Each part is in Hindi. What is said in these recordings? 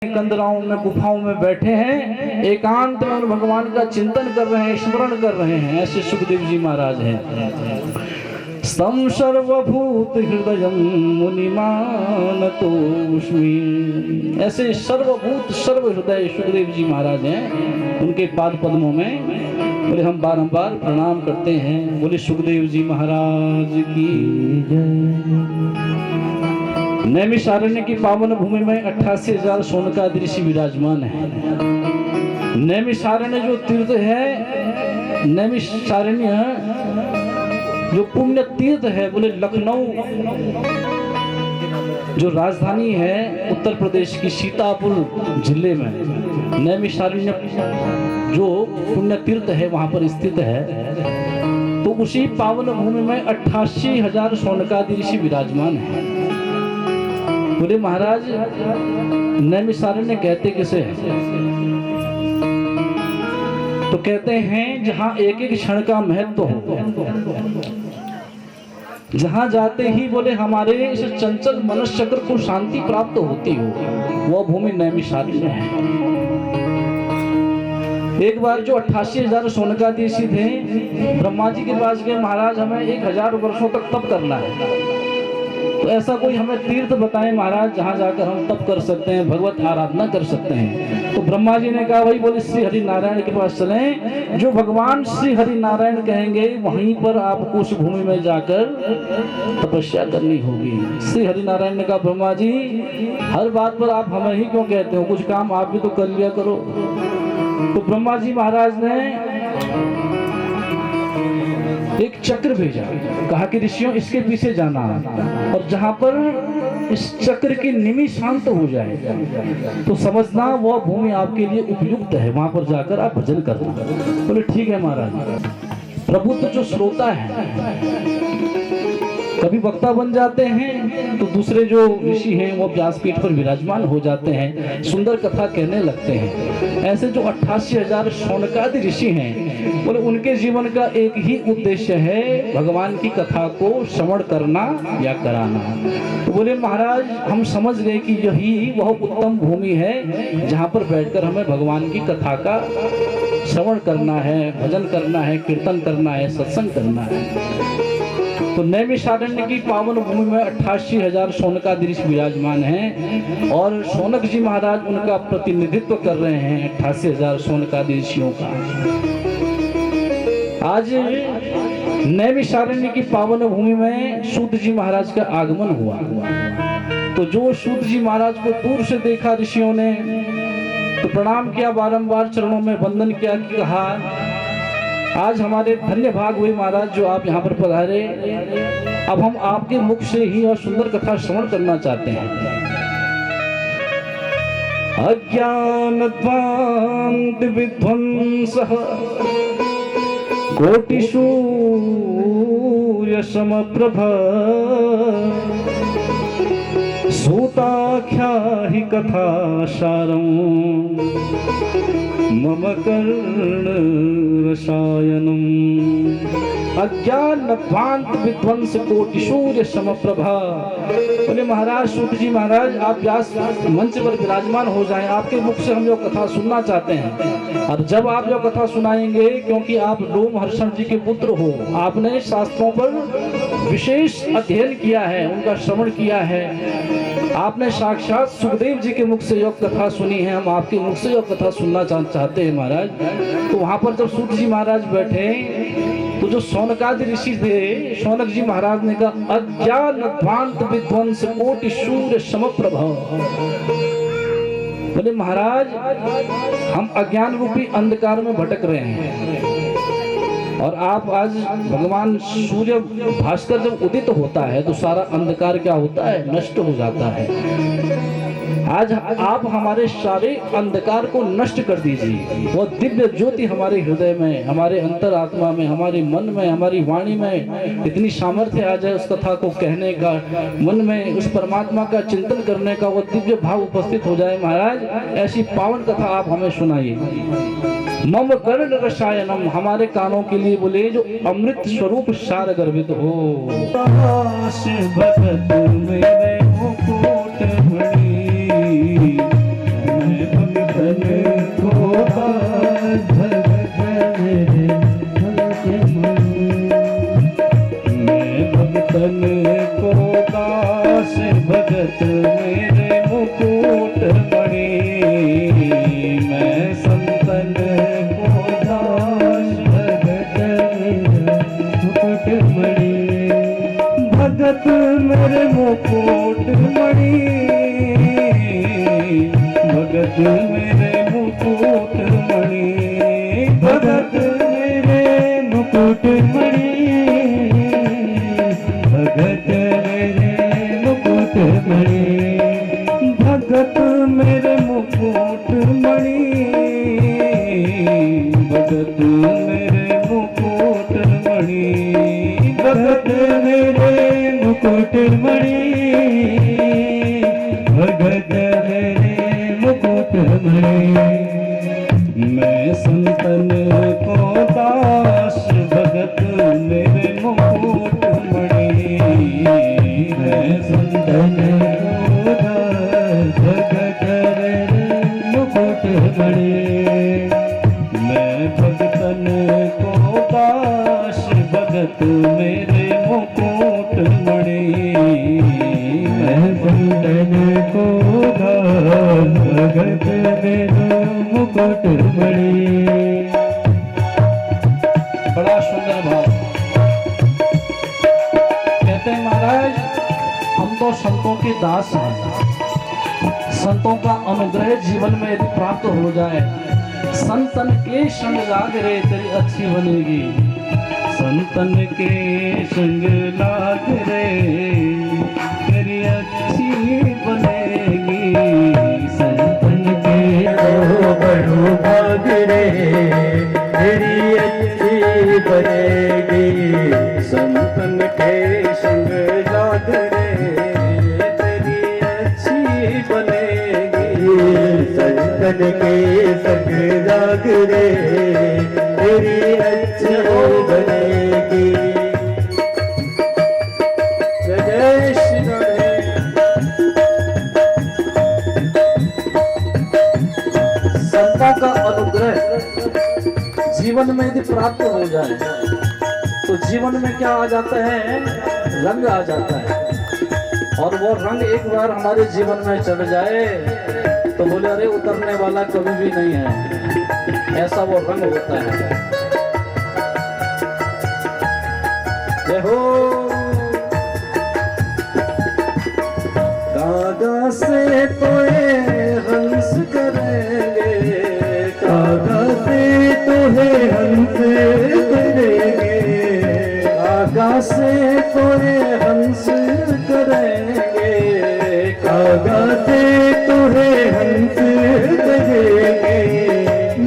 कंदराओं में गुफाओं में बैठे हैं, एकांत में भगवान का चिंतन कर रहे हैं, स्मरण कर रहे हैं। ऐसे सुखदेव जी महाराज हैं। सम सर्वभूत हृदय मुनिमानतोस्मि, ऐसे सर्वभूत सर्व हृदय सुखदेव जी महाराज हैं। उनके पाद पद्मों में बोले हम बारंबार प्रणाम करते हैं। बोले सुखदेव जी महाराज की जय। नैमिषारण्य की पावन भूमि में 88,000 सोनकादि ऋषि विराजमान है। नैमिषारण्य जो तीर्थ है, नैमिषारण्य जो पुण्य तीर्थ है, बोले लखनऊ जो राजधानी है उत्तर प्रदेश की सीतापुर जिले में नैमिषारण्य जो पुण्य तीर्थ है वहां पर स्थित है। तो उसी पावन भूमि में 88,000 सोनकादि ऋषि विराजमान है। बोले महाराज नैमिषारण्य कहते किसे हैं? तो कहते हैं जहां एक एक क्षण का महत्व हो, जहां जाते ही बोले हमारे इस चंचल मनुष्य चक्र को शांति प्राप्त होती हो, वह भूमि नैमिषारण्य है। एक बार जो 88,000 सोनकादि ऋषि थे, ब्रह्मा जी के पास गए, महाराज हमें 1000 वर्षों तक तप करना है, तो ऐसा कोई हमें तीर्थ बताएं महाराज जहां जाकर हम तप कर सकते हैं, भगवत आराधना कर सकते हैं। तो ब्रह्मा जी ने कहा भाई बोले श्री हरि नारायण के पास चलें, जो भगवान श्री हरि नारायण कहेंगे वहीं पर आपको उस भूमि में जाकर तपस्या करनी होगी। श्री हरि नारायण ने कहा ब्रह्मा जी हर बात पर आप हमें ही क्यों कहते हो, कुछ काम आप भी तो कर लिया करो। तो ब्रह्मा जी महाराज ने एक चक्र भेजा, कहा कि ऋषियों इसके पीछे जाना और जहां पर इस चक्र की निमि शांत हो जाए तो समझना वह भूमि आपके लिए उपयुक्त है, वहां पर जाकर आप भजन करना। बोले ठीक है महाराज। प्रभु तो जो श्रोता है कभी वक्ता बन जाते हैं तो दूसरे जो ऋषि हैं वो व्यासपीठ पर विराजमान हो जाते हैं, सुंदर कथा कहने लगते हैं। ऐसे जो 88,000 शौनकादि ऋषि हैं, बोले उनके जीवन का एक ही उद्देश्य है भगवान की कथा को श्रवण करना या कराना। तो बोले महाराज हम समझ गए कि यही वह उत्तम भूमि है जहाँ पर बैठकर हमें भगवान की कथा का श्रवण करना है, भजन करना है, कीर्तन करना है, सत्संग करना है। तो नैमिषारण्य की पावन भूमि में 88,000 शौनकादि ऋषि विराजमान हैं और शौनक जी महाराज उनका प्रतिनिधित्व कर रहे हैं 88,000 शौनकादि ऋषियों का। आज नैमिषारण्य की पावन भूमि में सूत जी महाराज का आगमन हुआ। तो जो सूत जी महाराज को दूर से देखा ऋषियों ने तो प्रणाम किया, बारंबार चरणों में वंदन किया, कहा आज हमारे धन्य भाग हुए महाराज जो आप यहाँ पर पधारे। अब हम आपके मुख से ही और सुंदर कथा श्रवण करना चाहते हैं। अज्ञानध्वांत विध्वंसः कोटि सूर्य समप्रभा सूताख्या हि कथा सारं मम कर्ण रसायनम। अज्ञान ध्वांत विध्वंस कोटि सूर्य समप्रभा। बोले महाराज सूत जी महाराज आप व्यास मंच पर विराजमान हो जाएं, आपके मुख से हम जो कथा सुनना चाहते हैं। और जब आप जो कथा सुनाएंगे, क्योंकि आप लोमहर्षण जी के पुत्र हो, आपने शास्त्रों पर विशेष अध्ययन किया है, उनका श्रवण किया है, आपने साक्षात सुखदेव जी के मुख से जो कथा सुनी है, हम आपके मुख से जो कथा सुनना चाहते हैं महाराज। तो वहां पर जब सूत जी महाराज बैठे तो जो शौनकादि ऋषि थे, शौनक जी महाराज ने कहा अज्ञान ध्वांत विध्वंस कोटि सूर्य समप्रभा। बोले महाराज हम अज्ञान रूपी अंधकार में भटक रहे हैं और आप आज भगवान सूर्य भास्कर जब उदित होता है तो सारा अंधकार क्या होता है, नष्ट हो जाता है। आज आप हमारे सारे अंधकार को नष्ट कर दीजिए। वो दिव्य ज्योति हमारे हृदय में, हमारे अंतरात्मा में, हमारे मन में, हमारी वाणी में इतनी सामर्थ्य आ जाए उस कथा को कहने का, मन में उस परमात्मा का चिंतन करने का वो दिव्य भाव उपस्थित हो जाए। महाराज ऐसी पावन कथा आप हमें सुनाइए। मम कर्ण रसायनम, हमारे कानों के लिए बोले जो अमृत स्वरूप सार गर्भित हो। भगत मेरे मुकुट मणि भगत मेरे मुकुट मणि, भगत मेरे मुकुट मणि, भगत मेरे मुकुट मणि, भगत मेरे मुकुट मणि, भगत मेरे मुकुट मणि, भगत मेरे मुकुट मणि, भगत मेरे मुकुट मणि। मैं संतन को दास, भगत मेरे मुकुट मणि, मैं संतन को दास, भगत मेरे मुकुट मणि, मैं भगतन को दास, भगत मेरे मुकुट मणि, मैं भगतन को दास, भगत मेरे मुकुट मणि। बड़ा सुंदर भाव। कहते हैं महाराज, हम तो संतों के दास हैं। संतों का अनुग्रह जीवन में यदि प्राप्त हो जाए, संतन के संग लाग रे तेरी अच्छी बनेगी, संतन के संग लाग रे तेरी अच्छी बनेगी, संतन के बड़ो भाग रे तेरी अच्छी बनेगी, संतन के संग लाग रे तेरी अच्छी बनेगी, संतन के संग लाग रे तेरी अच्छी बनेगी। जय श्री संतों का अनुग्रह जीवन में यदि प्राप्त हो जाए तो जीवन में क्या आ जाता है, रंग आ जाता है। और वो रंग एक बार हमारे जीवन में चढ़ जाए तो बोले अरे उतरने वाला कभी भी नहीं है, ऐसा वो रंग होता है। देखो कागा से तो हंस करेंगे, कागा से तो हंस करेंगे, कागा से तो हंस करेंगे, कागा से तो हंस करेंगे,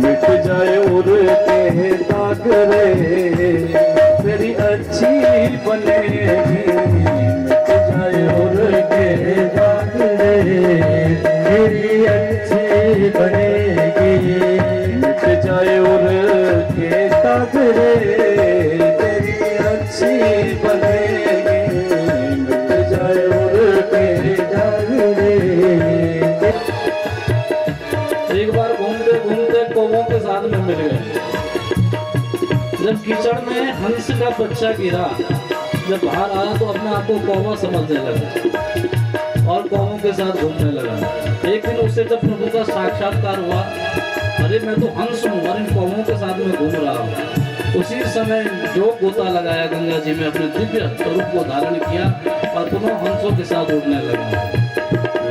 मिट जाए उड़ते दाग रे तेरी अच्छी बनेगी, मिट जाए उड़ते दाग रे तेरी अच्छी बनेगी, मिट जाए उड़ते दाग रे तेरी अच्छी बनेगी, मिट जाए उड़ते दाग रे। एक बार घूमते घूमते कौवों के साथ में मिल गए। जब कीचड़ में हंस का बच्चा गिरा, जब बाहर आया तो अपने आप को कौवा समझने लगा और कौवों के साथ घूमने लगा। एक दिन उससे जब प्रभु का साक्षात्कार हुआ, अरे मैं तो हंस हूँ और इन कौवों के साथ में घूम रहा हूँ। उसी समय जो गोता लगाया गंगा जी में, अपने दिव्य स्वरूप को धारण किया और पुनः हंसों के साथ उड़ने लगा।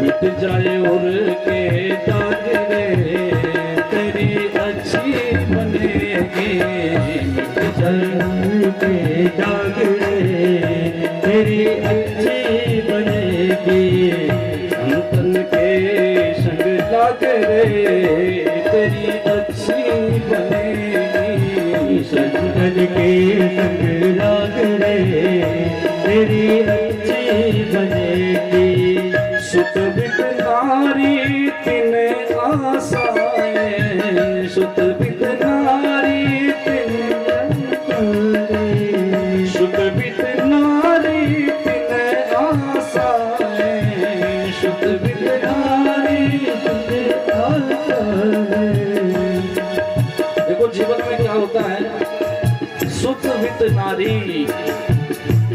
मिट जाए उड़ के दाग रे तेरी अच्छी बनेगी, मिट जाए के दाग रे तेरी अच्छी बनेगी, संतन के संग लाग रे तेरी अच्छी बनेगी, संतन के संग लाग रे तेरी अच्छी बनेगी। सुत बित नारी तिन आसाएं, सुत बित नारी तिन, सुत बित नारी तिन आसाएं, सुत बित नारी तिन आसाएं। देखो जीवन में क्या होता है, सुत बित नारी,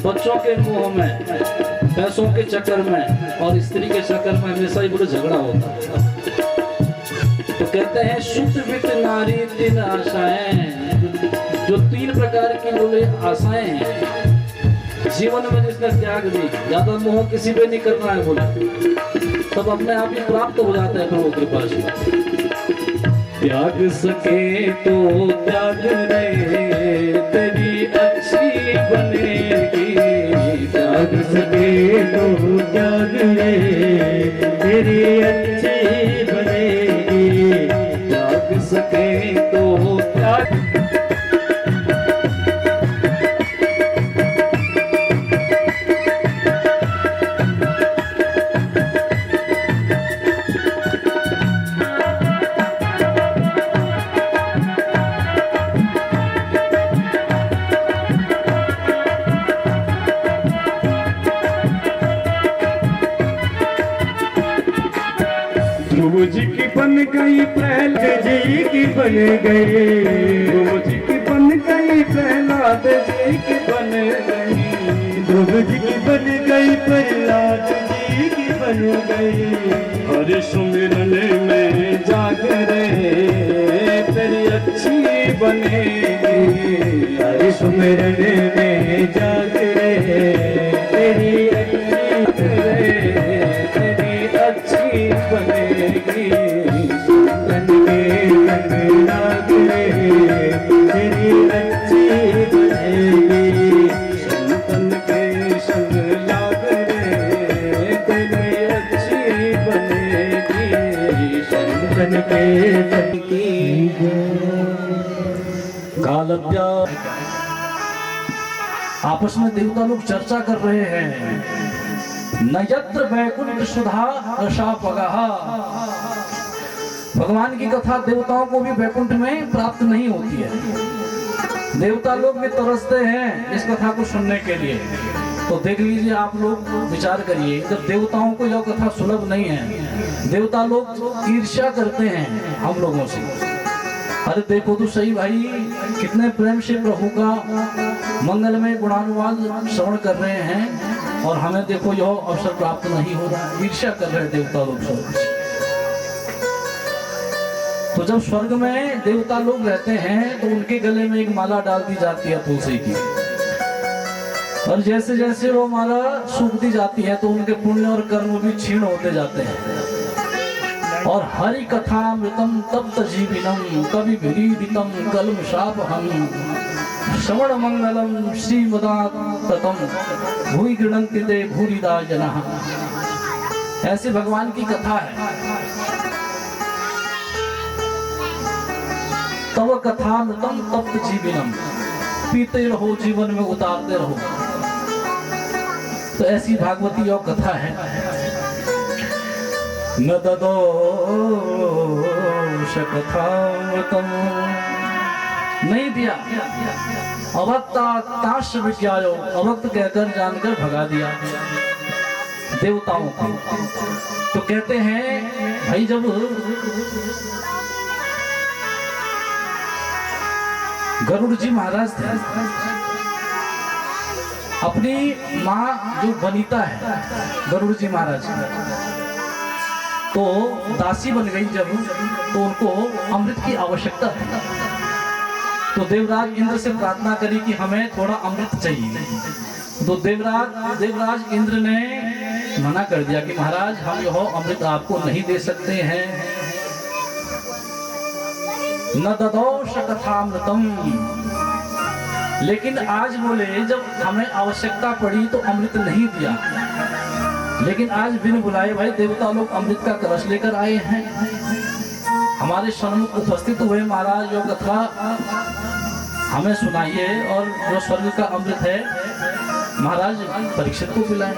बच्चों के मुंह में, पैसों के चक्कर में और स्त्री के चक्कर में हमेशा ही बुरा झगड़ा होता है। तो कहते हैं शुद्ध वित नारी तीन आशाएं, जो तीन प्रकार की बोले आशाएं हैं जीवन में जिसने त्याग दी। ज्यादा मोह किसी पे नहीं करना है बोला, तब अपने आप ही प्राप्त हो जाते हैं प्रभु कृपा से। त्याग सके तो त्याग रे तेरी अच्छी बनेगी, त्याग सके तो त्याग रे तेरी अच्छी बनेगी, त्याग सके तो त्याग। ध्रुव जी की बन गई प्रहलाद जी की बन गई, ध्रुव जी की बन गई प्रहलाद जी की बन गई, ध्रुव जी की बन गई प्रहलाद जी की बन गई। हरि सुमिरन में जागरे तेरी अच्छी बनेगी, हरि सुमिरन में जागरे तेरी अच्छी तेरी अच्छी बनेगी, तन के संग लाग रे तेरी अच्छी बनेगी, संतन के संग लाग रे तेरी अच्छी बनेगी, तन के संग कालव्या। आपस में देवता लोग चर्चा कर रहे हैं। न यत्र वैकुंठ सुधा रसा पगहा। भगवान की कथा देवताओं को भी वैकुंठ में प्राप्त नहीं होती है। देवता लोग भी तरसते हैं इस कथा को सुनने के लिए। तो देख लीजिए, आप लोग विचार करिए, जब देवताओं को यह कथा सुलभ नहीं है, देवता लोग ईर्ष्या करते हैं हम लोगों से। अरे देखो तो सही भाई, कितने प्रेम से प्रभु का मंगलमय गुणानुवाद श्रवण कर रहे हैं और हमें देखो यह अवसर प्राप्त नहीं हो रहा है। ईर्ष्या कर रहे देवता लोग स्वर्ग से। तो जब स्वर्ग में देवता लोग रहते हैं तो उनके गले में एक माला डाल दी जाती है तुलसी की, और जैसे जैसे वो माला सूखती जाती है तो उनके पुण्य और कर्म भी क्षीण होते जाते हैं। और हरि कथामृतम तप्त जीविनम कवि विरीडितम कल्मषापहम श्रवण मंगलम श्रीमदाततम भूरि गृह्णन्ति ते भूरिदा जनाः। ऐसे भगवान की कथा है। तव कथामृतम तप्त जीविनम, पीते रहो, जीवन में उतारते रहो। तो ऐसी भागवती और कथा है। न ददोष कथामृतम, नहीं दिया। अभक्ता ताश विज्ञायो, अभक्त कहकर जानकर भगा दिया देवताओं को। तो कहते हैं भाई, जब गरुड़ जी महाराज थे, अपनी माँ जो वनिता है गरुड़ जी महाराज, तो दासी बन गई जब, तो उनको अमृत की आवश्यकता थी। तो देवराज इंद्र से प्रार्थना करी कि हमें थोड़ा अमृत चाहिए। तो देवराज इंद्र ने मना कर दिया कि महाराज, हम यह अमृत आपको नहीं दे सकते हैं। न ददोष कथामृतम। लेकिन आज बोले, जब हमें आवश्यकता पड़ी तो अमृत नहीं दिया। लेकिन आज बिन बुलाए भाई देवता लोग अमृत का कलश लेकर आए हैं, हमारे सन्मुख उपस्थित हुए। महाराज जो कथा हमें सुनाइए, और जो स्वर्ग का अमृत है महाराज परीक्षित को पिलाएं।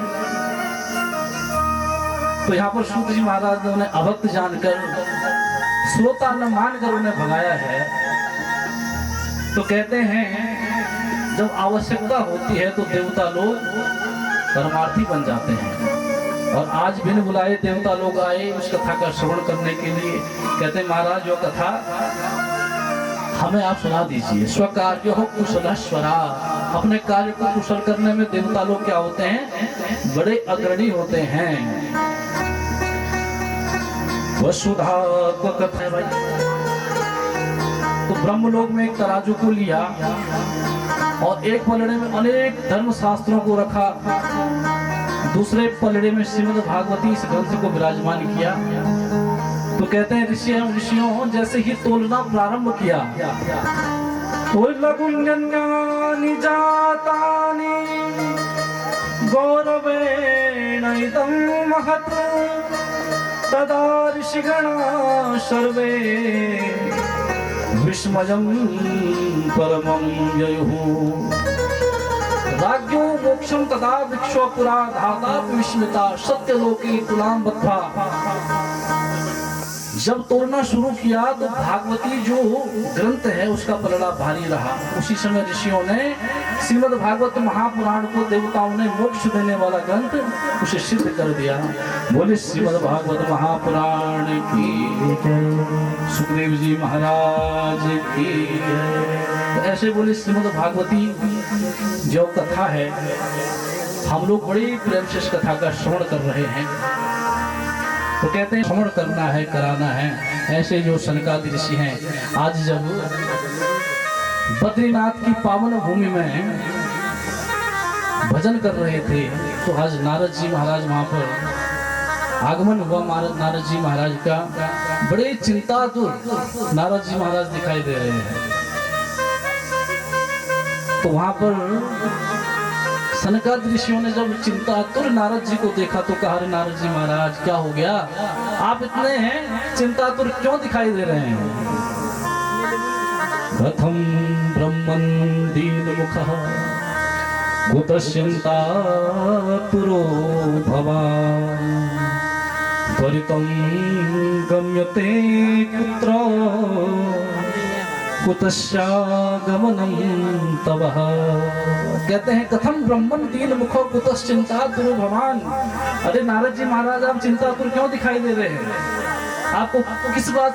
तो यहाँ पर सूत जी महाराज ने उन्हें अभक्त जानकर, श्रोता न मानकर उन्हें भगाया है। तो कहते हैं जब आवश्यकता होती है तो देवता लोग परमार्थी बन जाते हैं। और आज बिन बुलाए देवता लोग आए उस कथा का श्रवण करने के लिए। कहते हैं महाराज, जो कथा हमें आप सुना दीजिए। स्वकार्य हो कुशलेश्वरा। अपने कार्य को कुशल करने में देवता लोग क्या होते हैं, बड़े अग्रणी होते हैं। वसुधा को कथा है भाई। तो ब्रह्मलोक में एक तराजू को लिया और एक पलड़े में अनेक धर्म शास्त्रों को रखा। दूसरे पलड़े में श्रीमद् भागवती इस ग्रंथ को विराजमान किया। तो कहते हैं ऋषियों जैसे ही तोलना प्रारंभ किया, लघुन्यन्यानि जातानि गौरवेण इदं महत् तदा ऋषिगणा सर्वे विस्मयं परमं ययुः। राज्ञो मोक्षं तदा भिक्षु पुरा धाता विस्मिता सत्यलोकी तुलां बद्धा। जब तोड़ना शुरू किया तो भागवती जो ग्रंथ है उसका पलड़ा भारी रहा। उसी समय ऋषियों ने श्रीमद् भागवत महापुराण को देवताओं ने मोक्ष देने वाला ग्रंथ उसे सिद्ध कर दिया। बोले श्रीमद् भागवत महापुराण की, सुखदेव जी महाराज की। तो ऐसे बोले श्रीमद् भागवती जो कथा है, हम लोग बड़ी प्रेम से इस कथा का श्रवण कर रहे हैं। तो कहते हैं श्रवण करना है, कराना है। ऐसे जो सनकादि ऋषि हैं, आज जब बद्रीनाथ की पावन भूमि में भजन कर रहे थे तो आज नारद जी महाराज वहां पर आगमन हुआ। नारद जी महाराज का बड़े चिंतातुर नारद जी महाराज दिखाई दे रहे हैं। तो वहां पर सनकादि ऋषियों ने जब चिंतातुर नारद जी को देखा तो कहा, नारद जी महाराज क्या हो गया, आप इतने चिंतातुर क्यों दिखाई दे रहे हैं? कथम ब्रह्मन् दीनमुखः कुतश्चिन्तातुरो भवान् त्वरितं गम्यते कुत्र कुतश्चागमनं तवः। कहते हैं कथम ब्रह्मन् दीनमुखो कुतश्चिन्तातुरो भवान्। अरे नारद जी महाराज आप चिंतातुर क्यों दिखाई दे रहे हैं? आपको किस बात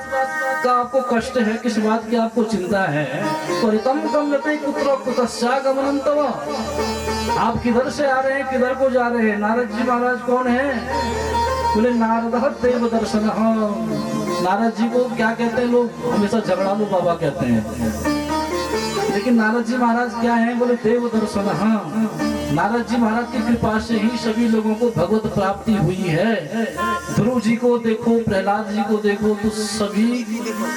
का आपको कष्ट है, किस बात की आपको चिंता है? त्वरितं गम्यते कुत्र कुतश्चागमनं तवः। आप किधर से आ रहे हैं, किधर को जा रहे हैं? नारद जी महाराज कौन है? बोले नारदः देव दर्शन। नारद जी को क्या कहते हैं लोग? हमेशा झगड़ालू बाबा कहते हैं, लेकिन नारद जी महाराज क्या हैं? बोले देव दर्शन। हाँ, नारद जी महाराज की कृपा से ही सभी लोगों को भगवत प्राप्ति हुई है। ध्रुव जी को देखो, प्रहलाद जी को देखो, तो सभी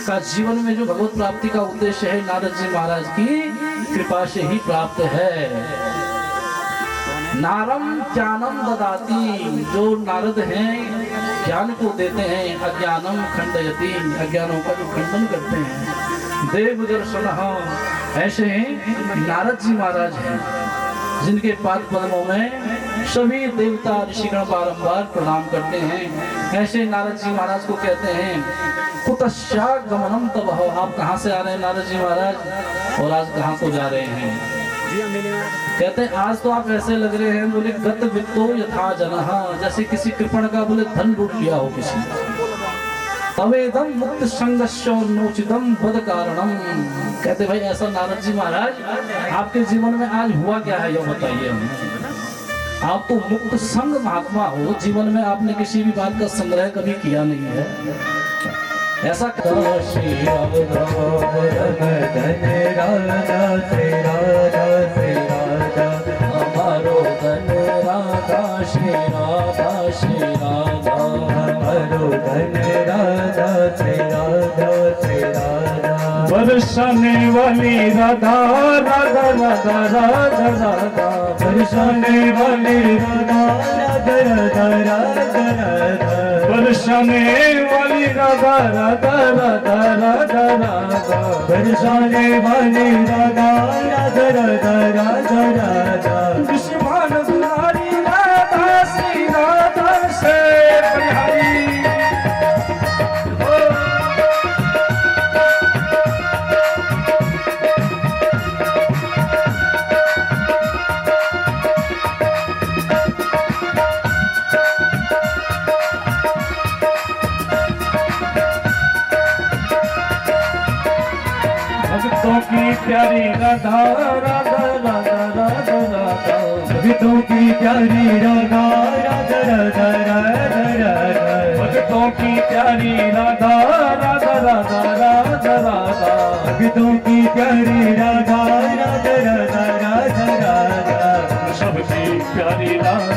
का जीवन में जो भगवत प्राप्ति का उद्देश्य है नारद जी महाराज की कृपा से ही प्राप्त है। नारम ज्ञानम ददाती, जो नारद हैं ज्ञान को देते हैं। अज्ञानम खंडयति, अज्ञानों का जो खंडन करते हैं। देव दर्शन, ऐसे नारद जी महाराज हैं जिनके पाद पद्मों में सभी देवता ऋषिगण बारंबार प्रणाम करते हैं। ऐसे नारद जी महाराज को कहते हैं कुतश्चागमनं तवः। आप कहाँ से आ रहे हैं नारद जी महाराज, और आज कहाँ को जा रहे हैं? कहते हैं आज तो आप ऐसे लग रहे हैं, बोले गत वित्तो यथा जनः, जैसे किसी कृपण का बोले धन लूट लिया हो किसी। तवेदम मुक्त संगस्यो नोचितम बद कारणम। कहते भाई ऐसा नारद जी महाराज आपके जीवन में आज हुआ क्या है, ये बताइए हमें। आप तो मुक्त संग महात्मा हो, जीवन में आपने किसी भी बात का संग्रह कभी किया नहीं है। ऐसा हमारो धन राधा श्री राधा श्री राधा, हमारो धन राधा श्री राधा श्री राधा। बरसाने वाली राधा राधा राधा राधा राधा, बरसाने वाली राधा राधा राधा राधा राधा, बरसाने वाली राधा राधा राधा राधा राधा, बरसाने वाली राधा राधा राधा राधा राधा। विश्वभान दुलारी राधा श्री राधा से बिहारी। भक्तों की प्यारी राधा राधा राधा राधा राधा, भक्तों की प्यारी राधा राधा राधा राधा राधा, भक्तों की प्यारी राधा राधा राधा राधा राधा, भक्तों की प्यारी राधा राधा राधा राधा राधा, सबकी प्यारी राधा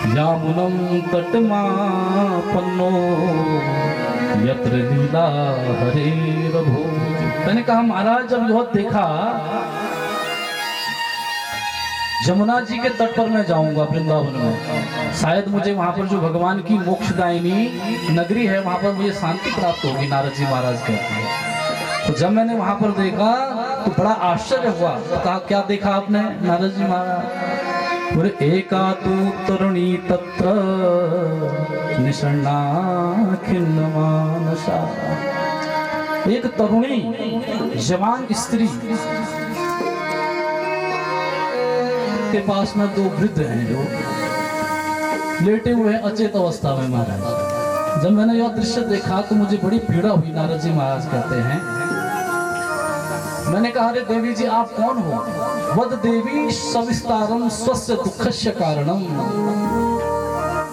यामुनं तटमापन्नो यत्र लीला हरेरभो। मैंने कहा महाराज जब यह देखा जमुना जी के तट पर मैं जाऊंगा वृंदावन में, शायद मुझे वहां पर जो भगवान की मोक्षदायिनी नगरी है वहां पर मुझे शांति प्राप्त होगी, नारद जी महाराज कहते हैं। तो जब मैंने वहां पर देखा तो बड़ा आश्चर्य हुआ। कहा क्या देखा आपने नारद जी महाराज? बोले एका तु तरुणी तत्र निषण्णा खिन्न मानसा। एक तरुणी जवान स्त्री के पास में दो वृद्ध हैं जो लेटे हुए हैं अचेत अवस्था में महाराज। जब मैंने यह दृश्य देखा तो मुझे बड़ी पीड़ा हुई। नारद जी महाराज कहते हैं मैंने कहा अरे देवी जी आप कौन हो? वद देवी सविस्तारम स्वस्य दुखस्य कारणम।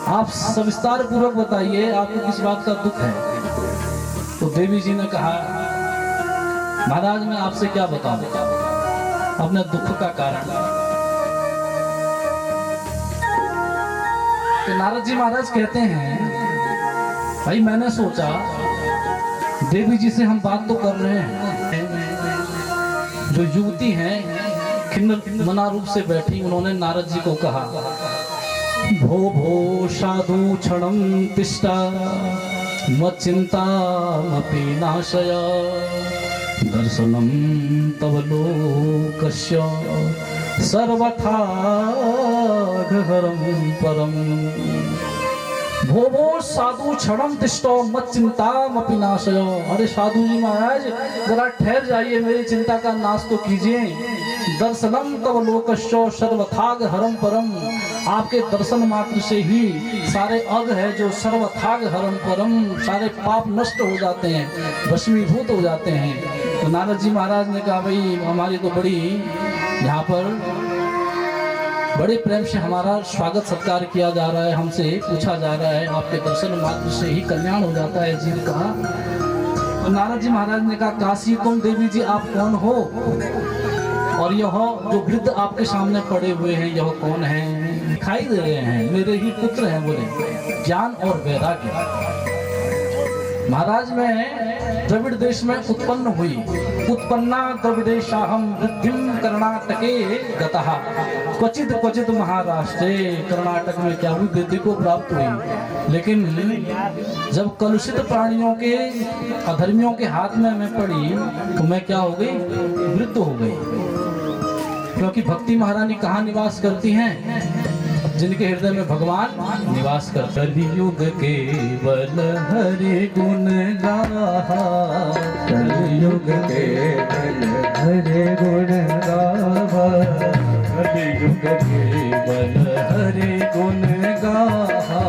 आप सविस्तार पूर्वक बताइए आपको किस बात का दुख है। तो देवी जी ने कहा महाराज मैं आपसे क्या बताऊं अपने दुख का कारण। तो नारद जी महाराज कहते हैं भाई मैंने सोचा देवी जी से हम बात तो कर रहे हैं, जो युवती हैं खिन्न मना रूप से बैठी, उन्होंने नारद जी को कहा भो भो साधु क्षणं तिष्ठा मच्चिन्तामपि नाशय दर्शनं तव लोकस्य सर्वथा घहरं परम। भो भो साधु क्षणं तिष्ठो मच्चिन्तामपि नाशय। अरे साधु जी महाराज जरा ठहर जाइए, मेरी चिंता का नाश तो कीजिए। दर्शनम तव लोकस्य सर्वथाग हरम परम। आपके दर्शन मात्र से ही सारे अग है जो सर्वथाग हरम परम, सारे पाप नष्ट हो जाते हैं, भस्मीभूत हो जाते हैं। तो नारद जी महाराज ने कहा भाई हमारी तो बड़ी यहाँ पर बड़े प्रेम से हमारा स्वागत सत्कार किया जा रहा है, हमसे पूछा जा रहा है आपके दर्शन मात्र से ही कल्याण हो जाता है जी ने कहा। तो नारद जी महाराज ने कहा काशी तुम देवी जी आप कौन हो? और यह जो वृद्ध आपके सामने पड़े हुए हैं यह कौन है? दिखाई दे रहे हैं मेरे ही पुत्र हैं। बोले ज्ञान और वैराग्य। महाराज मैं द्रविड़ देश में उत्पन्न हुई, उत्पन्ना द्रविडेशाहम वृद्धिम कर्णाटके गतः क्वचित क्वचित महाराष्ट्रे। कर्नाटक में क्या हुई वृद्धि को प्राप्त हुई, लेकिन जब कलुषित प्राणियों के अधर्मियों के हाथ में मैं पड़ी तो मैं क्या हो गई? वृद्ध हो गई। क्योंकि भक्ति महारानी कहाँ निवास करती हैं? जिनके हृदय में भगवान निवास करते। कलियुग केवल हरि गुण गाहा, कलियुग केवल हरि गुण गाहा, कलियुग केवल हरि गुण गाहा,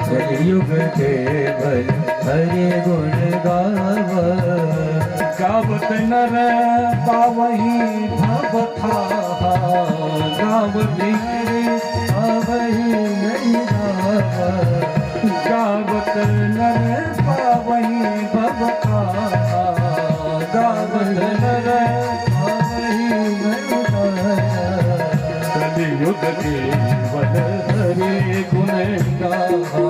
कलियुग केवल हरि गुण गाहा। गावत नर पावहि भव थाहा, गावत पावहि नहीं गावा, गावत नर पावहि भव थाहा, गावत नर पावहि नहीं गावा। कलियुग केवल हरि गुण गाहा,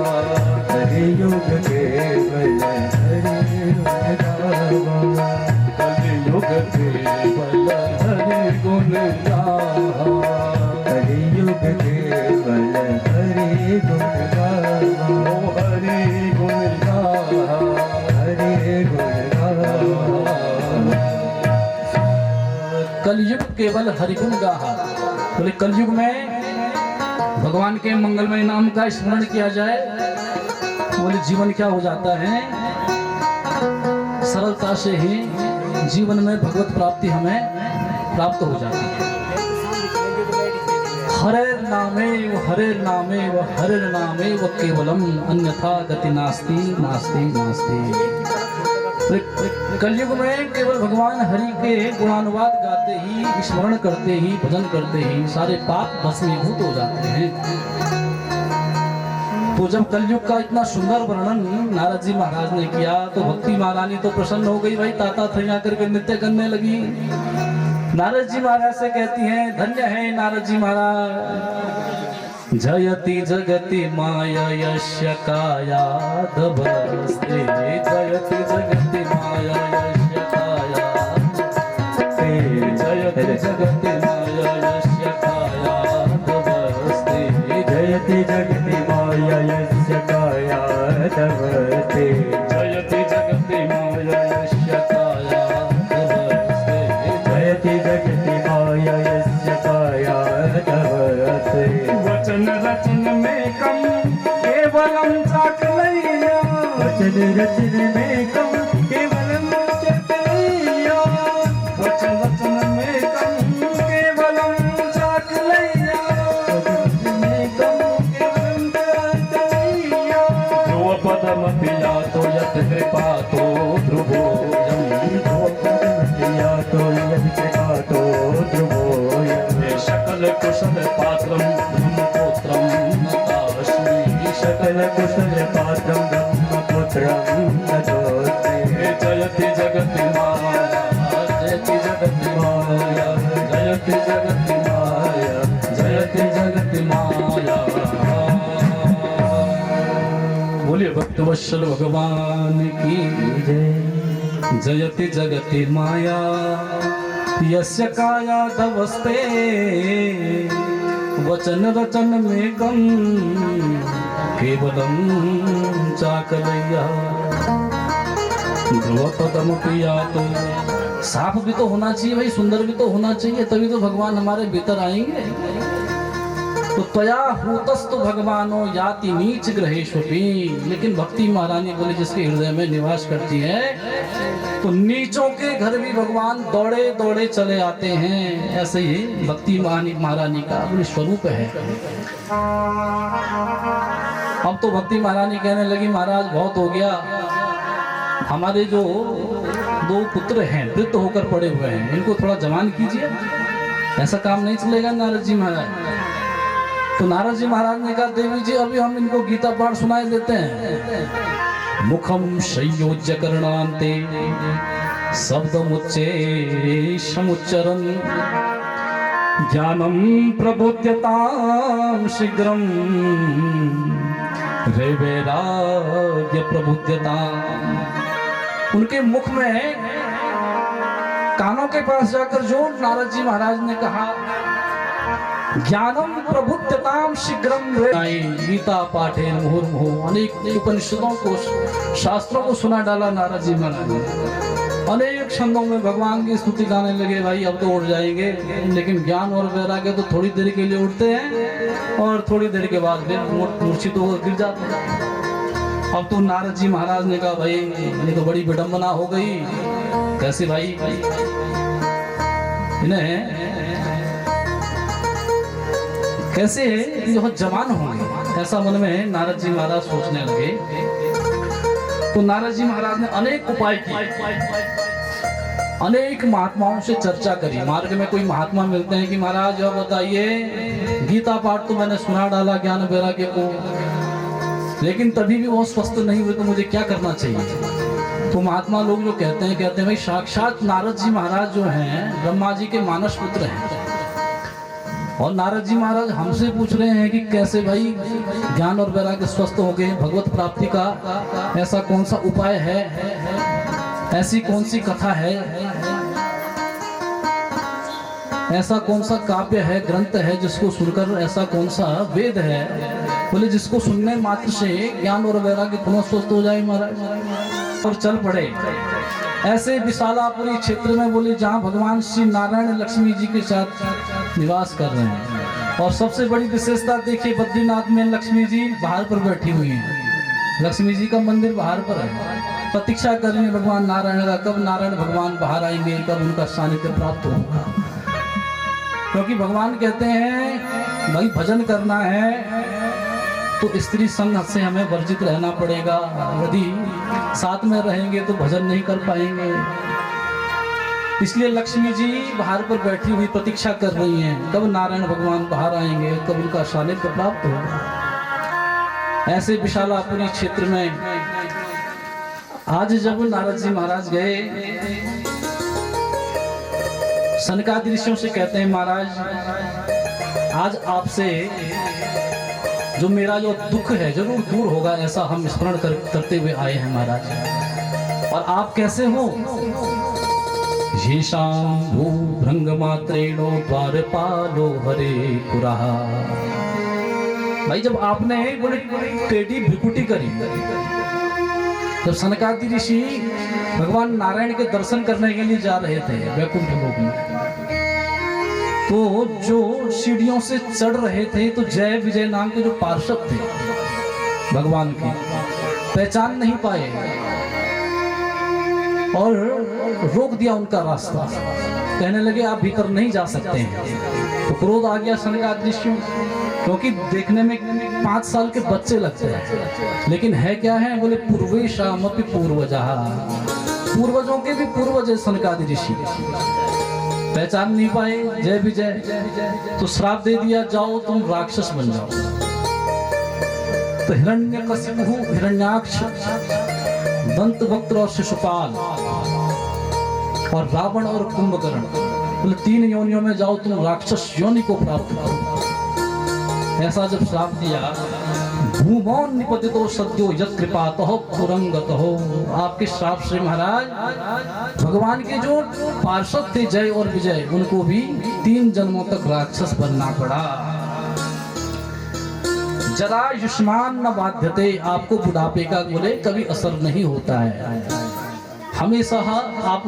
कलियुग केवल हरि गुण गावा, कलियुग केवल हरि गुण गाहा, कलियुग केवल हरि गुण गावा, ओ हरि गुण गाहा, हरि गुण गावा। कलयुग केवल हरिगुण गाहा। बोले कलयुग में भगवान के मंगलमय नाम का स्मरण किया जाए, बोले जीवन क्या हो जाता है? सरलता से ही जीवन में भगवत प्राप्ति हमें प्राप्त हो जाती है। हरे नामे व हरे नामे व केवलम अन्यथा गति नास्ति नास्ति नास्ति। कलयुग में केवल भगवान हरि के गुणानुवाद गाते ही, स्मरण करते ही, भजन करते ही सारे पाप भस्मीभूत हो जाते हैं। तो जब कलयुग का इतना सुंदर वर्णन नारद जी महाराज ने किया तो भक्ति महारानी तो प्रसन्न हो गई, भाई ताता थैया करके नृत्य करने लगी। नारद जी महाराज से कहती हैं धन्य है नारद जी महाराज, जयति जगति माया यस्य कायादभस्ते जयति जगति माया यस्य कायादभस्ते जयति जगति माया यस्य कायादभस्ते जयति जगति माया यस्य कायादभस्ते जयति जगति माया यस्य कायादभस्ते जयति जगति माया यस्य कायादभस्ते वचन रचन में कम केवलम चाकलैया वचन रचन में कम केवलम चाकलैया वचन रचन में कम केवलम चाकलैया वचन में कम केवलम चाकलैया ध्रुव पदम पिया तो यत कृपा तो ध्रुवोयम या तो यदि कृपा तो ध्रुवोऽयम् सकल कुशल पात्रम ब्रह्मपुत्रम नतास्मि सकल कुशल पात्रं ब्रह्मपुत्रं नतोऽस्मि जयति जगति माया जयति जगति माया जयति जगति माया जयति जगति माया। बोलिए भक्तवत्सल भगवान की जय जयति जगति माया यस्य कायादभस्ते वचन रचन में कम केवलम चाकलैया ध्रुव पदम पिया तो साफ भी तो होना चाहिए भाई, सुंदर भी तो होना चाहिए, तभी तो भगवान हमारे भीतर आएंगे। तो त्वया हूतस्तु भगवानो याति नीच ग्रहेष्वपि, लेकिन भक्ति महारानी बोले जिसके हृदय में निवास करती है तो नीचों के घर भी भगवान दौड़े दौड़े चले आते हैं। ऐसे ही भक्ति महारानी का अपनी स्वरूप है। अब तो भक्ति महारानी कहने लगी महाराज बहुत हो गया, हमारे जो दो पुत्र हैं वृद्ध होकर पड़े हुए हैं, इनको थोड़ा जवान कीजिए, ऐसा काम नहीं चलेगा नारद जी महाराज। तो नारद जी महाराज ने कहा देवी जी अभी हम इनको गीता पाठ सुनाए देते हैं। मुखम संयोज्य करणांते शब्दमुच्चे समुच्चरन् ज्ञानम प्रबोध्यताम शीघ्रम रे वैराग्य प्रबुद्धताम। उनके मुख में कानों के पास जाकर जो नारद जी महाराज ने कहा ज्ञानम प्रबुद्धताम शीघ्रम गीता पाठे मुहुर्मुहु, अनेक उपनिषदों को शास्त्रों को सुना डाला नारद जी महाराज ने। अनेक छंदों में भगवान की स्तुति गाने लगे। भाई अब तो उठ जाएंगे, लेकिन ज्ञान और वैराग्य तो थोड़ी देर के लिए उठते हैं और थोड़ी देर के बाद फिर मूर्छित होकर गिर जाते हैं। अब तो नारद जी महाराज ने कहा भाई ये तो बड़ी विडंबना हो गई, कैसे भाई इन्हें कैसे जो जवान होंगे, ऐसा मन में नारद जी महाराज सोचने लगे। तो नारद जी महाराज ने अनेक उपाय किए, अनेक महात्माओं से चर्चा करी। मार्ग में कोई महात्मा मिलते हैं कि महाराज अब बताइए गीता पाठ तो मैंने सुना डाला ज्ञान वैराग्य को, लेकिन तभी भी वो स्वस्थ नहीं हुए, तो मुझे क्या करना चाहिए। तो महात्मा लोग जो कहते हैं भाई साक्षात नारद जी महाराज जो हैं ब्रह्मा जी के मानस पुत्र हैं, और नारद जी महाराज हमसे पूछ रहे हैं कि कैसे भाई ज्ञान और वैराग्य स्वस्थ हो गए, भगवत प्राप्ति का ऐसा कौन सा उपाय है, ऐसी कौन सी कथा है, ऐसा कौन सा काव्य है, ग्रंथ है जिसको सुनकर, ऐसा कौन सा वेद है बोले जिसको सुनने मात्र से ज्ञान और वैराग्य पुनः स्वस्थ हो जाए महाराज। और चल पड़े ऐसे विशालापुरी क्षेत्र में बोले जहाँ भगवान श्री नारायण लक्ष्मी जी के साथ निवास कर रहे हैं। और सबसे बड़ी विशेषता देखिए बद्रीनाथ में लक्ष्मी जी बाहर पर बैठी हुई हैं। लक्ष्मी जी का मंदिर बाहर पर है, प्रतीक्षा कर रही है भगवान नारायण का, कब नारायण भगवान बाहर आएंगे, कब उनका सानिध्य प्राप्त होगा। क्योंकि भगवान कहते हैं भाई भजन करना है तो स्त्री संग से हमें वर्जित रहना पड़ेगा, यदि साथ में रहेंगे तो भजन नहीं कर पाएंगे। इसलिए लक्ष्मी जी बाहर पर बैठी हुई प्रतीक्षा कर रही हैं कब नारायण भगवान बाहर आएंगे, कब उनका सानिध्य प्राप्त होगा। ऐसे विशालापुरी क्षेत्र में आज जब नारद जी महाराज गए, सनकादि ऋषियों से कहते हैं महाराज आज आपसे जो मेरा जो दुख है जरूर दूर होगा, ऐसा हम स्मरण करते हुए आए हैं महाराज। और आप कैसे हो? ये शाम भू भृंग मात्रेणो द्वारपालो हरे पुरः। भाई जब आपने बोले टेढ़ी भ्रिकुटी करी, जब सनकादि ऋषि भगवान नारायण के दर्शन करने के लिए जा रहे थे वैकुंठ लोक में, तो जो सीढ़ियों से चढ़ रहे थे तो जय विजय नाम के जो पार्षद थे भगवान के, पहचान नहीं पाए और रोक दिया उनका रास्ता। कहने लगे आप भीतर नहीं जा सकते हैं। तो क्रोध आ गया सनकादि ऋषियों, क्योंकि देखने में 5 साल के बच्चे लगते हैं, लेकिन है क्या है? बोले पूर्वेशामपि पूर्वजः, पूर्वजों के भी पूर्वज सनकादि ऋषि। पहचान नहीं पाए जय विजय, तो श्राप दे दिया जाओ तुम राक्षस बन जाओ। तो हिरण्यकशिपु, हिरण्याक्ष, दंतवक्त्र और शिशुपाल और रावण और कुंभकर्ण, बोले 3 योनियों में जाओ तुम राक्षस योनि को प्राप्त करो। ऐसा जब श्राप दिया, भूमौ निपतितो सद्यो यत् कृपातः पुरंगतः। आपके श्राप से महाराज भगवान के जो पार्षद थे जय और विजय, उनको भी 3 जन्मों तक राक्षस बनना पड़ा। जरा युष्मान न बाध्यते, आपको बुढ़ापे का बोले कभी असर नहीं होता है। हमेशा आप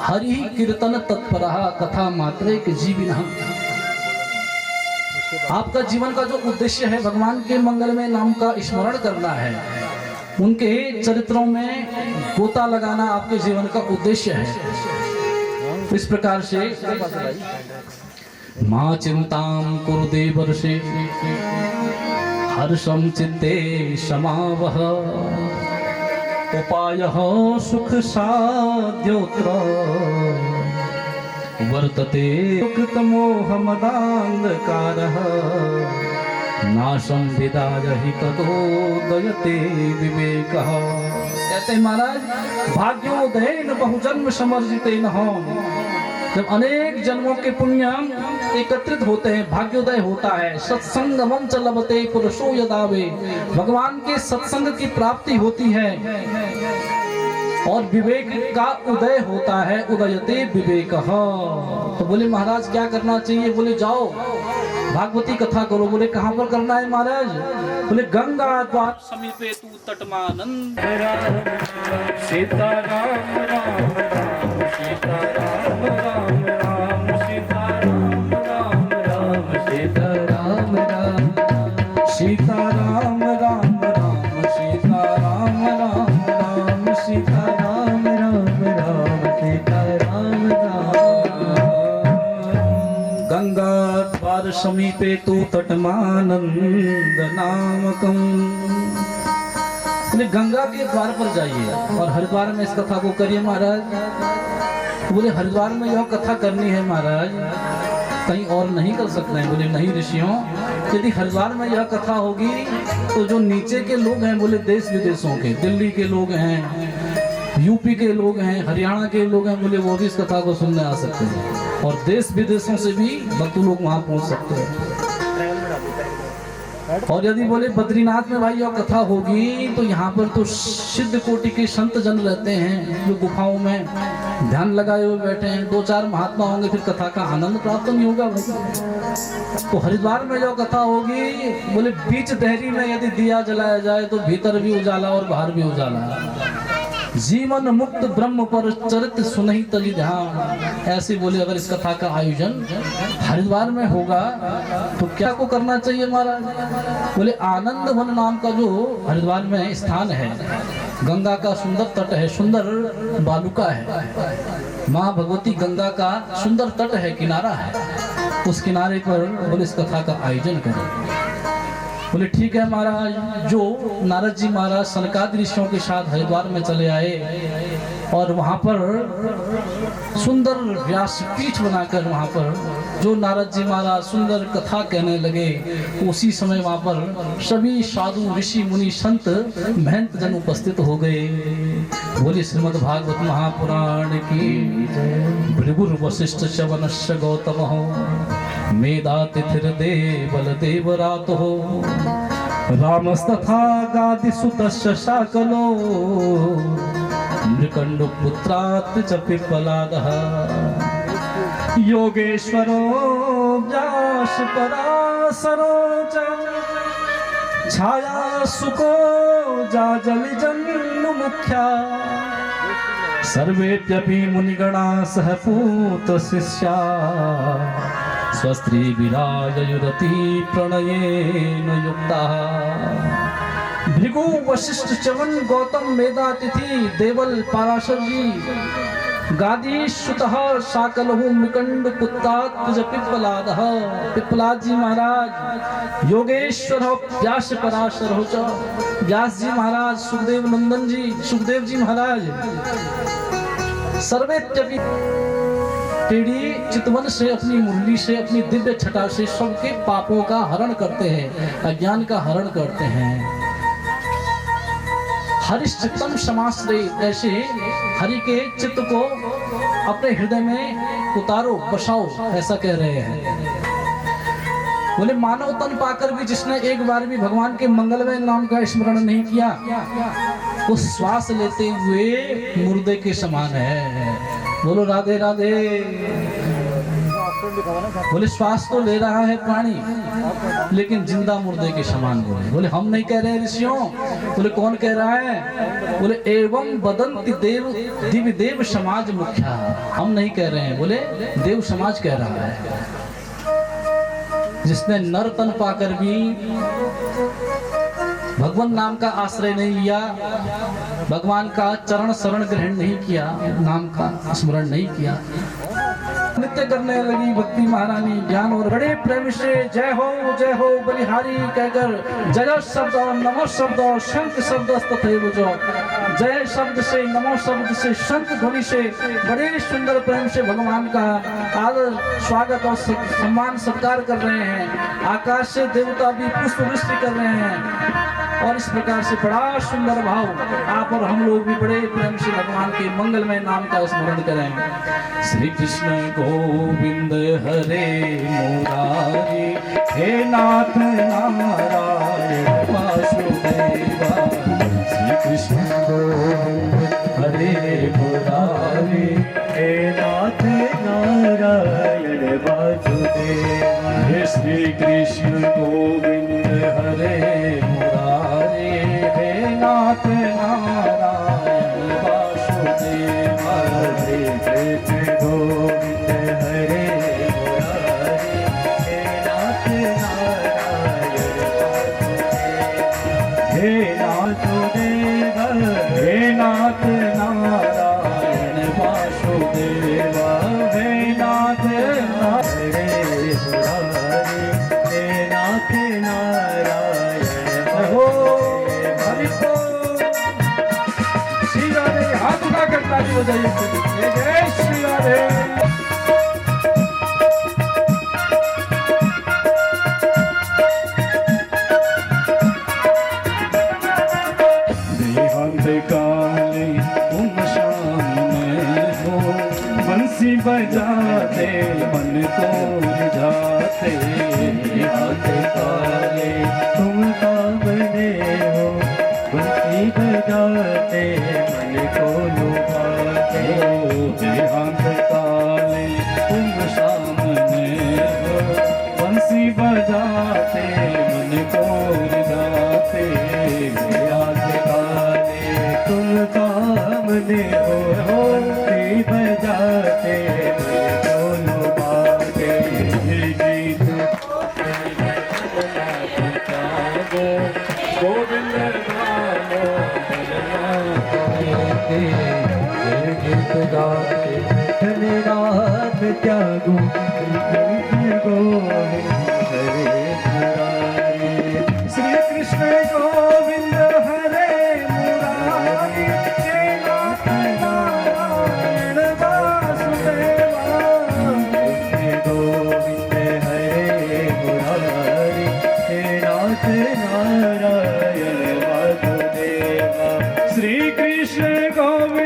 हरि कीर्तन तत्परः कथा मात्रे के जीविनः। आपका जीवन का जो उद्देश्य है भगवान के मंगलमय नाम का स्मरण करना है, उनके चरित्रों में गोता लगाना आपके जीवन का उद्देश्य है। इस प्रकार से मां चिंतां कुरु देवर्षे हर्षं चित्ते समावह। उपायः सुख साध्योऽत्र वर्तते कृतमोहमदान्धकारः। नाशं विदाय हि ततोदयते विवेकः। कहते हैं महाराज भाग्योदयेन बहुजन्म समर्जितेन। जब अनेक जन्मों के पुण्य एकत्रित होते हैं, भाग्योदय होता है। सत्संगमं च लभते पुरुषो यदावे, भगवान के सत्संग की प्राप्ति होती है और विवेक का उदय होता है। उदयते विवेकः। तो बोले महाराज क्या करना चाहिए? बोले जाओ भागवती कथा करो। बोले कहाँ पर करना है महाराज? बोले गंगा द्वार समीपे तू तटमानंद। सीता राम राम राम सीता राम राम राम सीता राम राम राम सीता राम राम सीता राम राम राम सीता राम राम राम सीता राम राम राम सीता राम राम। गंगा द्वार समीपे तू तटमानंद नामकम। बोले गंगा के द्वार पर जाइए और हरिद्वार में इस कथा को करिए महाराज। बोले हरिद्वार में यह कथा करनी है महाराज, कहीं और नहीं कर सकते हैं। बोले नहीं ऋषियों, यदि हरिद्वार में यह कथा होगी तो जो नीचे के लोग हैं, बोले देश विदेशों के, दिल्ली के लोग हैं, यूपी के लोग हैं, हरियाणा के लोग हैं, बोले वो भी इस कथा को सुनने आ सकते हैं और देश विदेशों से भी भक्त लोग वहां पहुंच सकते हैं। और यदि बोले बद्रीनाथ में भाई यह कथा होगी तो यहाँ पर तो सिद्ध कोटि के संत जन रहते हैं जो गुफाओं में ध्यान लगाए हुए बैठे हैं। 2-4 महात्मा होंगे, फिर कथा का आनंद प्राप्त नहीं होगा भाई। तो हरिद्वार में जो कथा होगी, बोले बीच देहरी में यदि दिया जलाया जाए तो भीतर भी उजाला और बाहर भी उजाला। जीवन मुक्त ब्रह्म पर चरित्र सुनहि तजी ध्यान। ऐसे बोले अगर इस कथा का आयोजन हरिद्वार में होगा तो क्या को करना चाहिए महाराज? बोले आनंद वन नाम का जो हरिद्वार में स्थान है, गंगा का सुंदर तट है, सुंदर बालुका है, माँ भगवती गंगा का सुंदर तट है, किनारा है, उस किनारे पर बोले इस कथा का आयोजन करें। बोले ठीक है महाराज। जो नारद जी महाराज सनकादि ऋषियों के साथ हरिद्वार में चले आए और वहाँ पर सुंदर व्यासपीठ बनाकर वहाँ पर जो नारद जी महाराज सुंदर कथा कहने लगे, उसी समय वहाँ पर सभी साधु ऋषि मुनि संत महंत जन उपस्थित हो गए। बोली श्रीमद् भागवत महापुराण की। भृगुर वशिष्ठ शवनश्च गौतम हो, मेधातिथिर देवल देवरात हो, रामस्तथा गादिसुतश्च शाकलो, मृकंड पुत्रात् च पिप्पलादः, योगेश्वरो व्यास पराशरो च, छाया सुको जाजल जन्म मुख्या, सर्वेप्यपि मुनिगणा सह पूत शिष्या, स्वस्त्री विराजयुरति प्रणयेन युक्ता। भृगु वशिष्ठ च्यवन गौतम मेधातिथि देवल पराशर जी, गादी सुतः शाकलहु मृकंड पुत्रात् पिप्पलादः, पिप्पलाद जी महाराज, योगेश्वर व्यास पराशर हो च, व्यास जी महाराज, सुखदेव नंदन जी, सुखदेव जी महाराज, सर्वेत्यपि टेढ़ी चितवन से, अपनी मुरली से, अपनी दिव्य छटा से सबके पापों का हरण करते हैं, अज्ञान का हरण करते हैं। हरिश्चित्तम समाश्रय, ऐसे हरि के चित्त को अपने हृदय में उतारो, बसाओ, ऐसा कह रहे हैं। बोले मानव तन पाकर भी जिसने एक बार भी भगवान के मंगलमय नाम का स्मरण नहीं किया, वो श्वास लेते हुए मुर्दे के समान है। बोलो राधे राधे। बोले श्वास तो ले रहा है प्राणी, लेकिन जिंदा मुर्दे के समान बोले। बोले हम नहीं कह रहे ऋषियों। बोले कौन कह रहा है? बोले एवं बदंती देव दिव्य देव समाज मुख्या। हम नहीं कह रहे हैं, बोले देव समाज कह रहा है। जिसने नर तन पाकर भी भगवान नाम का आश्रय नहीं लिया, भगवान का चरण शरण ग्रहण नहीं किया, नाम का स्मरण नहीं किया, नित्य करने लगी भक्ति महारानी ज्ञान और बड़े प्रेम से जय हो बलिहारी कहकर जय शब्द और नमो शब्द और शंख शब्द तथैव जो, जय शब्द से नमो शब्द से शंख ध्वनि से बड़े सुंदर प्रेम से भगवान का आदर स्वागत और सम्मान सत्कार कर रहे हैं। आकाश से देवता भी पुष्प वृष्टि कर रहे हैं और इस प्रकार से बड़ा सुंदर भाव आप और हम लोग भी बड़े प्रेम से भगवान के मंगलमय नाम का स्मरण करें। श्री कृष्ण गोविंद हरे मुरारी, हे नाथ नारायण वासुदेवा। श्री कृष्ण गोविंद हरे मुरारी, हे नाथ नारायण वासुदेवा। हे श्री कृष्ण गोविंद हरे मुरारी, हे नाथ नारायण वासुदेवा। हरे कृष्ण गोविंद हरे मुरारी, हे नाथ नारायण वासुदेवा। हे वासुदेव, हे नाथ नारायण वासुदेवा। हे नाथ हरे मुरारी, हे नाथ नारायण वासुदेवा। श्री राधे। हाथ उठाकर ताली बजाइए। जय श्री राधे। देहांत काले तुम सामने हो, बंसी बजाते मन को रिझाते। देहांत काले तुम सामने हो, बंसी बजाते मन को लुभाते। देहांत काले तुम सामने हो, बंसी बजाते मन को रिझाते। देहांत काले तुम सामने हो, बंसी बजाते मन को लुभाते। गोविंद गीत गाते धन्यवाद त्यागो, कृष्ण गोविंद हरे मुरारी। श्री कृष्ण गोविंद हरे मुरारी, हे नाथ नारायण वासुदेवा। कृष्ण गोविंद हरे मुरारी, हे नाथ नारायण वासुदेवा। श्री कृष्ण गोविंद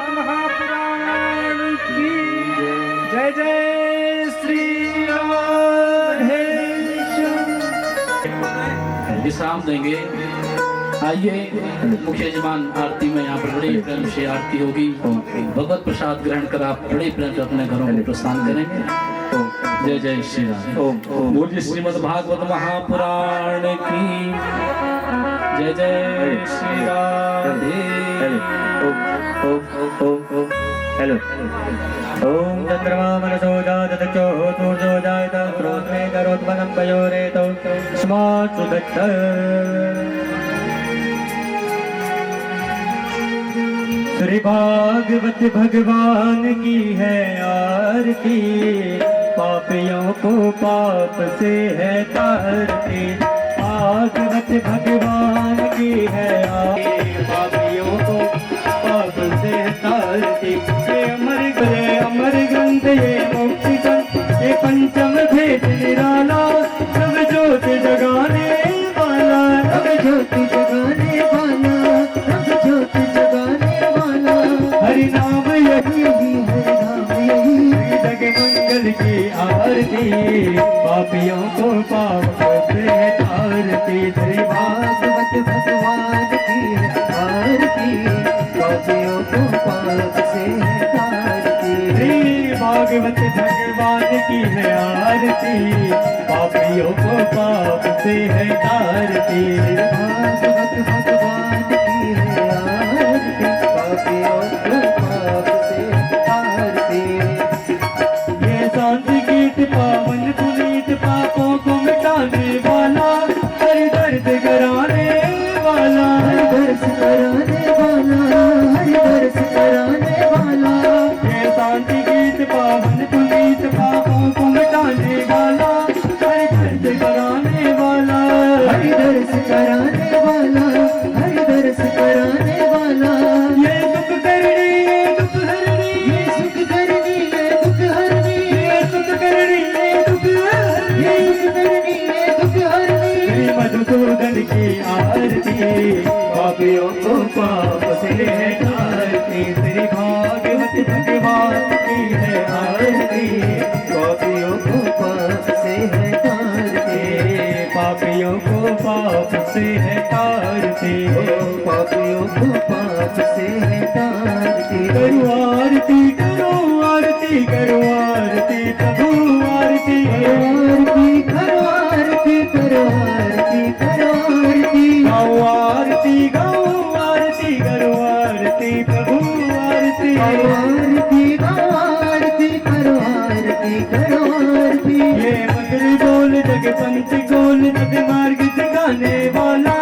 भागवत महापुराण की जय जय श्री राधेश्याम। विश्राम देंगे। आइए मुख्य यजमान आरती में यहाँ पर बड़े प्रेम से आरती होगी। भगवत प्रसाद ग्रहण कर आप बड़े प्रेम से अपने घरों में प्रस्थान करेंगे। जय जय श्री राम। बोलिए श्रीमद् भागवत महापुराण की जय जय श्री राधे। हेलो ओम चंद्रमा मनसो जातचो सूर्यो जायत क्रोधे करोत्पन्नं पयोरेतो स्मात् सुदत्त। श्री भागवत भगवान की है आरती, पापियों को पाप से है तारती। भागवत भगवान की है आरती, पापियों को पाप से है तारती। ये अमर ग्रंथ ये मुक्ति ग्रंथ ये पंचम भेद निराला, सब ज्योति जगाने वाला, सब ज्योति जगाने वाला, सब ज्योति जगाने वाला। हरि नाम यही हरि नाम यही जग मंगल की आरती, पापियों को पाप से है तारती। श्री भागवत भगवान की है आरती, पापियों को पाप से है तारती। श्री भागवत भगवान की है आरती, पापियों को पाप से है तारती। भागवत भगवान की है आरती, पापियों को पाप से है तारती। ये शांति गीत पावन पुनीत, पापों को मिटाने वाला, हर दर्द कराने वाला, हर दर्द कराने वाला, हर दर्द कराने वाला। ये शांति गीत पावन पुनीत, पापों को मिटाने वाला, हर दर्द कराने वाला, हर दर्द कराने वाला, हर दर्द कराने वाला। ये दुख करनी ये दुख हरनी, ये सुख करनी ये दुख हरनी, ये सुख करनी ये दुख हरनी, ये सुख करनी ये दुख हरनी। श्री मधुसूदन की आरती, पापियों को पाप से है तारती। श्री भागवत भगवान की है आरती, पापियों को पाप से है तारती। पापियों को पाप से है तारती, पापियों को पाप से है तारती। करो आरती करो आरती करो आरती प्रभु आरती, करो आरती करो आरती करो आरती, गाओ आरती गाओ आरती करो आरती प्रभु आरती, आरती गाओ आरती करो आरती करो आरती। ये मगर बोल जग पंच गोल जग मार्ग जगाने वाला,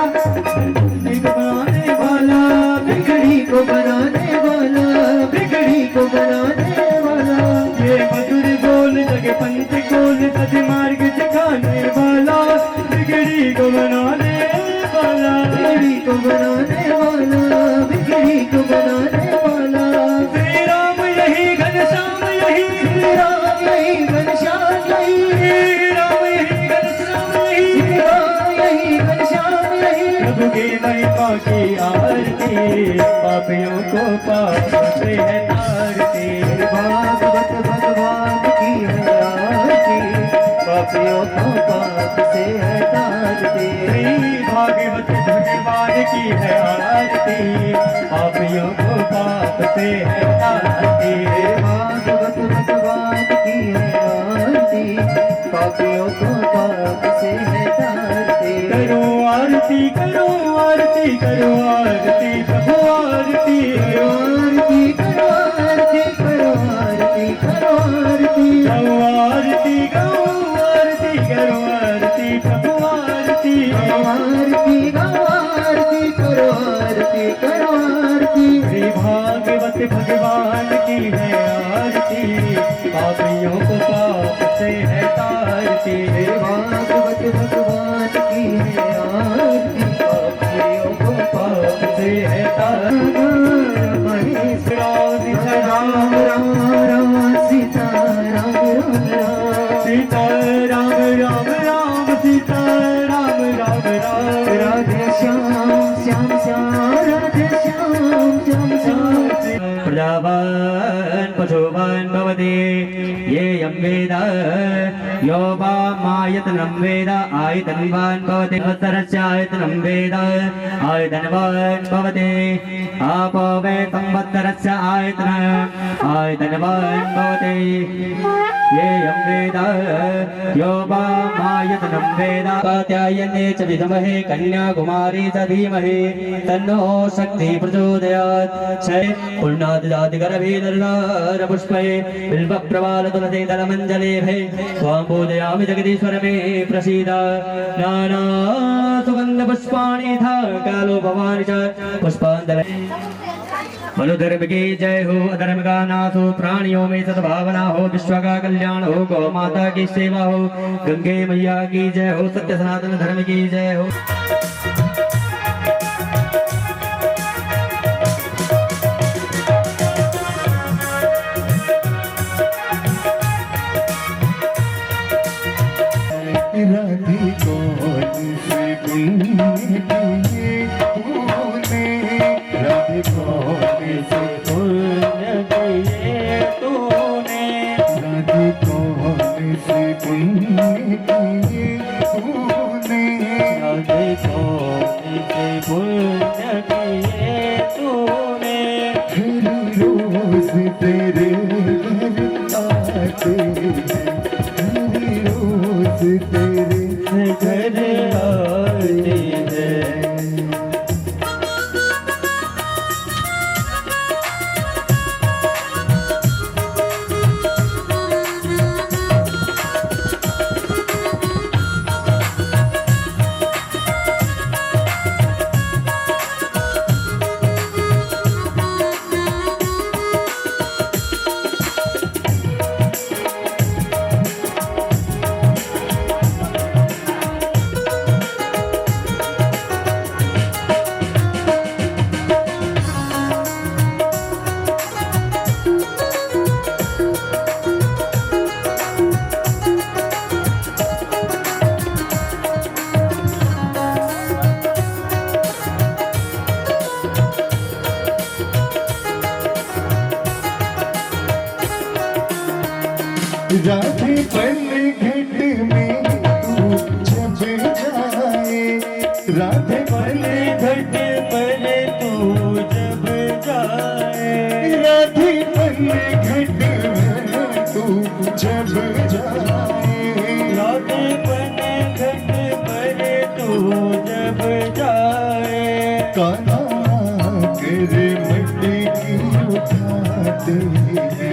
बनाने वाला, बिगड़ी को बनाने वाला, बिगड़ी को बनाने वाला। ये मधुर बोल जग पंच गोल जग मार्ग जगाने वाला, बिगड़ी को बनाने वाला, बिगड़ी को बनाने वाला, बिगड़ी को बनाने वाला। श्री राम यही घनश्याम यही, श्री राम यही घनश्याम यही, श्री राम यही घनश्याम यही, श्री राम यही घनश्याम यही। प्रभु की महिमा की आरती, पापियों को पाप से है तारती। भागवत भगवान की है आरती, पापियों को पाप से है तारती। श्री भागवत भगवान की है आरती, पापियों को पाप से है तारती। भागवत भगवान की है आरती, पापियों को पाप से है तारती। करो आरती करो आरती करो आरती प्रभु आरती, करो आरती करो आरती करो आरती करो आरती, गाओ आरती गाओ आरती करो आरती प्रभु आरती, आरती गाओ आरती करो आरती करो आरती। श्री भागवत भगवान की है आरती, पापियों को पाप से है तारती। भागवत भगवान की है आरती, पापियों को पाप से है तारती। राम राम राम सीता राम राम राम, सीता राम राम राम, सीता राम राम राम। राधे श्याम श्याम श्याम, राधे श्याम श्याम श्याम। पूजावान् पशुवान् भवति ये यं वेद यो वा मायतनं वेद आयतनवान् भवति वत्सरस्य आयतनं वेद आयतनवान् भवति आपो वै संवत्सरस्य आयतनवान् भवति ये यं वेद यो वा मायतनं वेद कात्यायने च विद्महे कन्याकुमारी च धीमहि तन्नो शक्ति प्रचोदयात् क्षय पूर्णादिजातिगर्भे नरनार पुष्पे बिल्वप्रवाल तुलसी दलमञ्जलेभे त्वां पूजयामि जगदीश्वर मे प्रसीद नाना सुगन्ध पुष्पाणि था कालो भवानि च पुष्पाञ्जलि बोलो धर्म की जय हो अधर्म का नाश हो प्राणियों में सद्भावना हो विश्व का कल्याण हो गौ माता की सेवा हो गंगे मैया की जय हो सत्य सनातन धर्म की जय हो राधे कौन से पुण्य किए तूने राधे कौन से पुण्य किए तूने राधे कौन से पुण्य किए तूने राधे कौन से पुण्य किए तूने हर रोज तेरे घर आते तेरे घर आते हैं राधे पल घट में तू जब जाए राधे पल घट पर तू जब जाए राधे पल घट में तू जब जाए राधे पल घट पर तू जब जाए कान्हा कर मट्टी की उठाते हैं